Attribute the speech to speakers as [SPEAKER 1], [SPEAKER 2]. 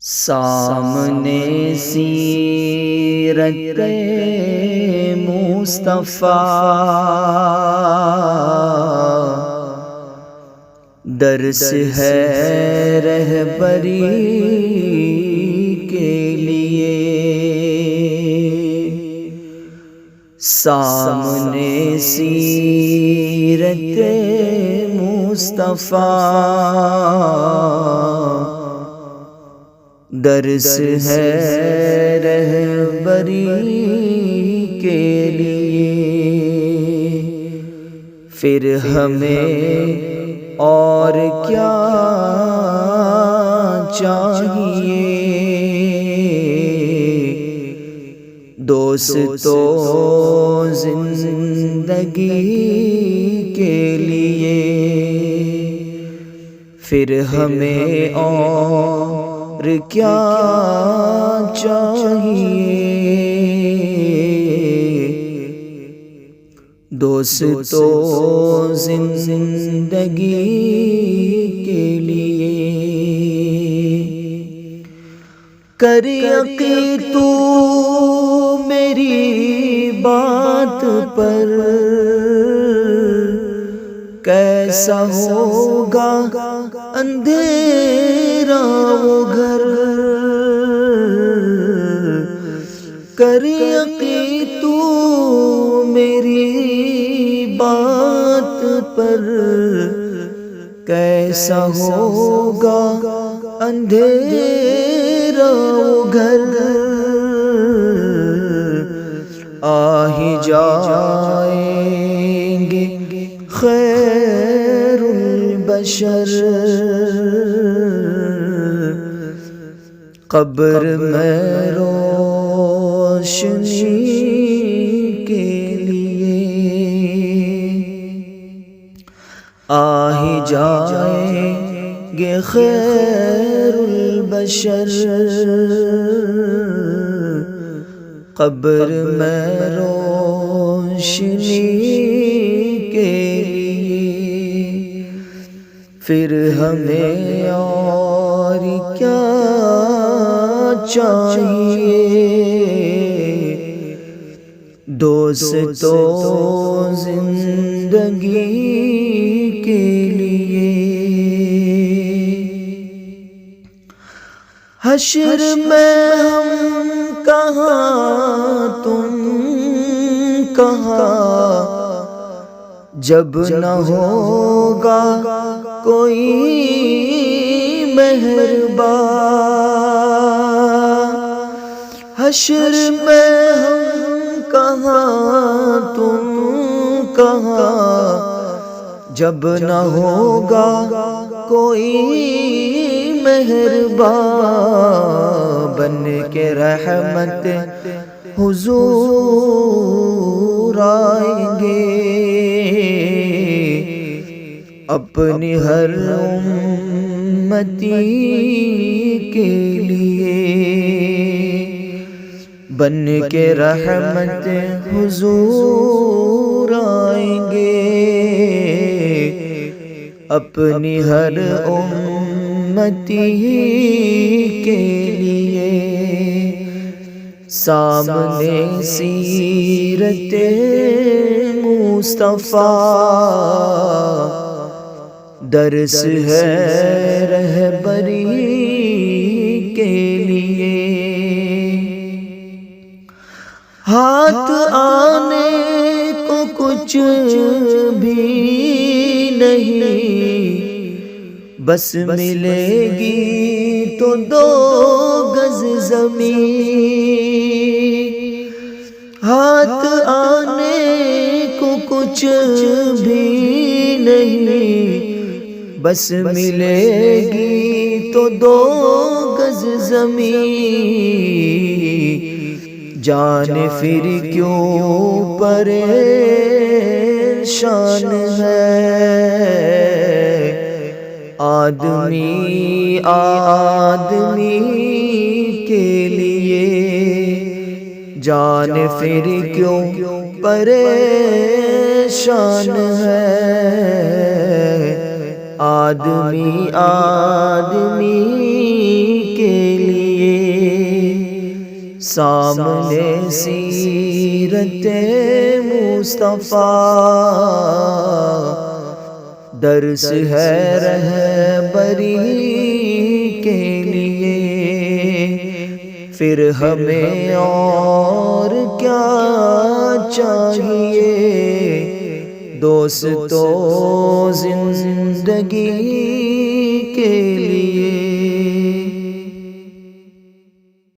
[SPEAKER 1] سامنے سیرت مصطفیٰ، درس ہے رہبری کے لیے۔ سامنے سیرت مصطفیٰ، درس ہے رہبری کے لیے۔ پھر ہمیں اور کیا چاہیے، دوستو زندگی کے لیے۔ پھر ہمیں اور کیا چاہیے، دوستو زندگی کے لیے۔ کر یقین تو میری بات پر، کیسا ہوگا اندھیرا وہ گھر۔ کر یقین تو میری بات پر، کیسا ہوگا اندھیرا وہ گھر۔ آ ہی جائیں گے خیر البشر، قبر میں روشنی کے لیے۔ آ ہی جائیں گے خیر البشر، قبر میں روشنی کے لیے۔ پھر ہمیں اور کیا چاہیے، دوستو زندگی کے لیے۔ حشر میں ہم کہاں تم کہاں، جب نہ ہوگا کوئی مہربان۔ حشر میں ہم کہاں تم کہاں، جب نہ ہوگا کوئی مہربان۔ بن کے رحمت حضور آئیں گے، اپنی ہر امتی کے لیے۔ بن کے رحمت حضور آئیں گے، اپنی ہر امتی کے لیے۔ سامنے سیرت مصطفیٰ، درس ہے رہبری کے لیے۔ ہاتھ آنے کو کچھ بھی نہیں، بس ملے گی تو 2 گز زمین۔ ہاتھ آنے کو کچھ بھی نہیں، بس ملے گی تو 2 گز زمین۔ جان پھر کیوں پریشان ہے، آدمی آدمی کے لیے۔ جان پھر کیوں پریشان ہے، آدمی آدمی کے لیے۔ سامنے سیرت مصطفیٰ، درس ہے رہبری کے لیے، پھر ہمیں اور کیا چاہیے دوستو زندگی کے لیے۔